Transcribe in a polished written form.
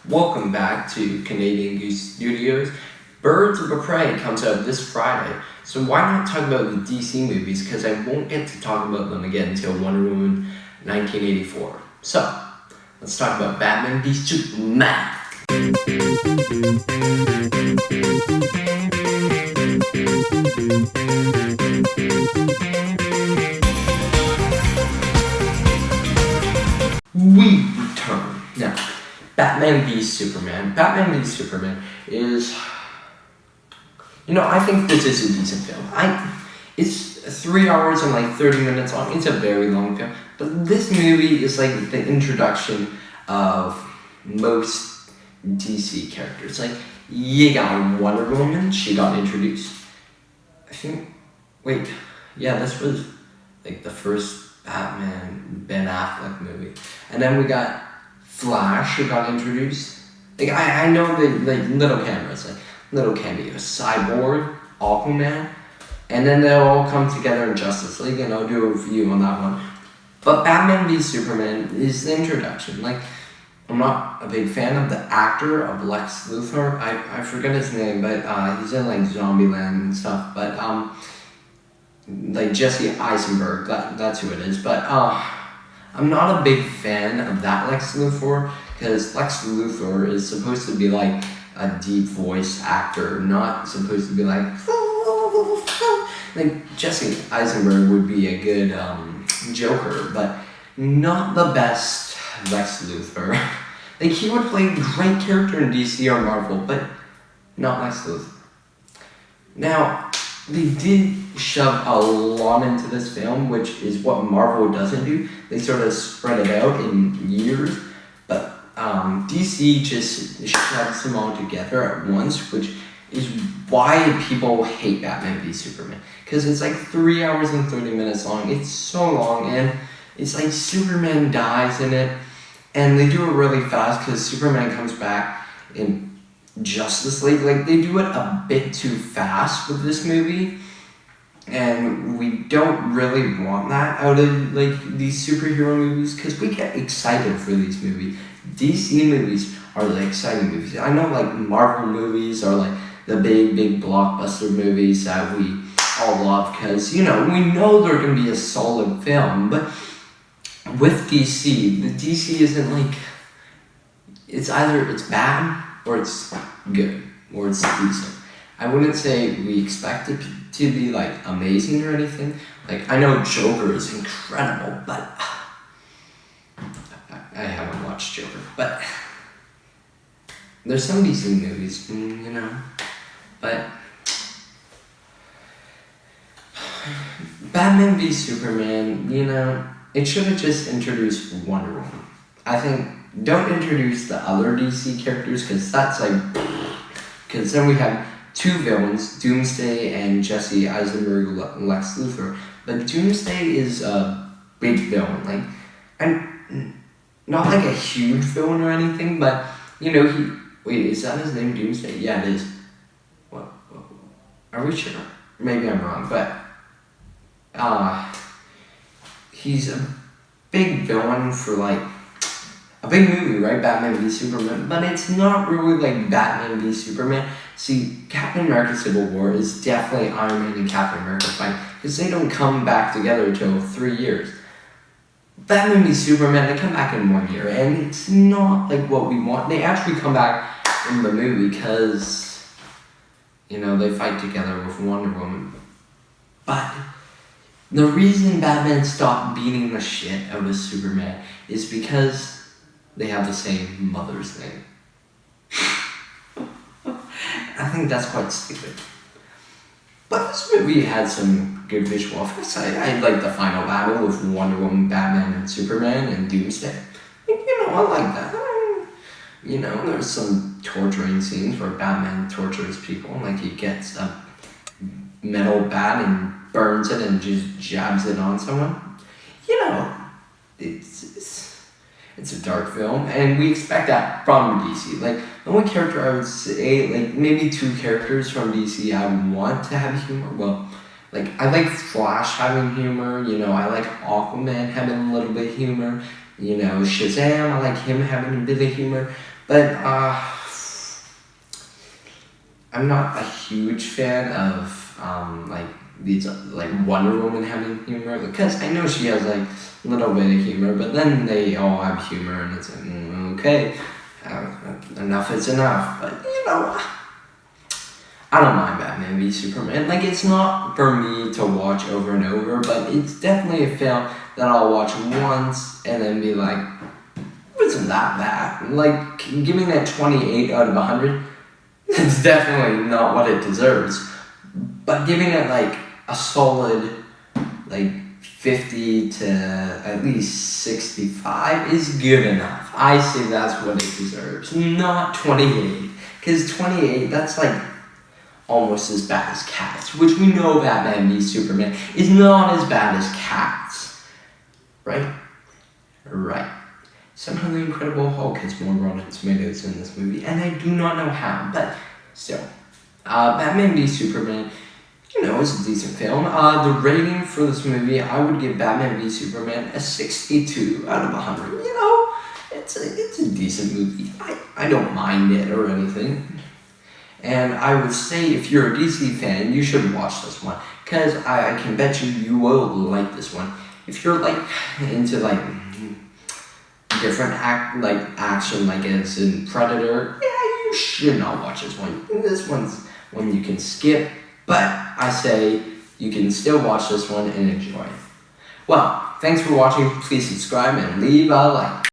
Welcome back to Canadian Goose Studios. Birds of a Prey comes out this Friday, so why not talk about the DC movies, because I won't get to talk about them again until Wonder Woman 1984. So, let's talk about Batman v Superman. We return. Now, Batman v Superman. Batman v Superman is, I think this is a decent film. It's 3 hours and 30 minutes long. It's a very long film. But this movie is like the introduction of most DC characters. You got Wonder Woman, she got introduced. This was the first Batman Ben Affleck movie. And then we got Flash, who got introduced. I know little cameos, little cameos. Cyborg, Aquaman, and then they'll all come together in Justice League, and I'll do a review on that one. But Batman v Superman is the introduction. I'm not a big fan of the actor of Lex Luthor. I forget his name, but he's in Zombieland and stuff. But Jesse Eisenberg, that's who it is. But I'm not a big fan of that Lex Luthor, because Lex Luthor is supposed to be a deep voice actor, not supposed to be Jesse Eisenberg would be a good Joker, but not the best Lex Luthor. He would play a great character in DC or Marvel, but not Lex Luthor. Now, they did shove a lot into this film, which is what Marvel doesn't do. They sort of spread it out in years, but DC just shoves them all together at once, which is why people hate Batman v Superman. Because it's 3 hours and 30 minutes long. It's so long, and it's Superman dies in it, and they do it really fast because Superman comes back in Justice League. They do it a bit too fast with this movie, and we don't really want that out of these superhero movies, because we get excited for these movies. DC movies are the exciting movies. I know Marvel movies are the big blockbuster movies that we all love, because we know they're going to be a solid film. But with DC, the DC isn't it's either it's bad or it's good or it's decent. I wouldn't say we expect it to be amazing or anything. I know Joker is incredible, but I haven't watched Joker. But there's some decent movies, But Batman v Superman, it should have just introduced Wonder Woman. I think don't introduce the other DC characters, because that's because then we have two villains, Doomsday and Jesse Eisenberg, Lex Luthor. But Doomsday is a big villain, and not a huge villain or anything, but is that his name, Doomsday? Yeah, it is. What? Are we sure? Maybe I'm wrong, but he's a big villain for a big movie, right? Batman v Superman, but it's not really Batman v Superman. See, Captain America Civil War is definitely Iron Man and Captain America fight, because they don't come back together until 3 years. Batman v Superman, they come back in 1 year, and it's not what we want. They actually come back in the movie because, they fight together with Wonder Woman. But the reason Batman stopped beating the shit out of Superman is because they have the same mother's name. I think that's quite stupid. But this movie had some good visual effects. I like the final battle with Wonder Woman, Batman, and Superman, and Doomsday. I like that. There's some torturing scenes where Batman tortures people. He gets a metal bat and burns it and just jabs it on someone. It's a dark film, and we expect that from DC. The only character I would say, maybe two characters from DC I would want to have humor. Well, I like Flash having humor. I like Aquaman having a little bit of humor. Shazam, I like him having a bit of humor. But I'm not a huge fan of like these like Wonder Woman having humor, because I know she has like a little bit of humor, but then they all have humor and it's like, okay, enough is enough. But I don't mind Batman v Superman. Like, it's not for me to watch over and over, but it's definitely a film that I'll watch once and then be like, wasn't that bad? Like, giving it 28 out of 100, it's definitely not what it deserves. But giving it like a solid like 50 to at least 65 is good enough. I say that's what it deserves, not 28. Because 28, that's like almost as bad as Cats, which we know Batman v Superman is not as bad as Cats. Right? Right. Somehow the Incredible Hulk has more Rotten Tomatoes in this movie, and I do not know how, but still. Batman v Superman, it's a decent film. The rating for this movie, I would give Batman v Superman a 62 out of 100. It's a decent movie. I don't mind it or anything. And I would say if you're a DC fan, you should watch this one, because I can bet you will like this one. If you're like into like different action, like as in Predator, you should not watch this one. This one's one you can skip, but I say you can still watch this one and enjoy it. Well, thanks for watching. Please subscribe and leave a like.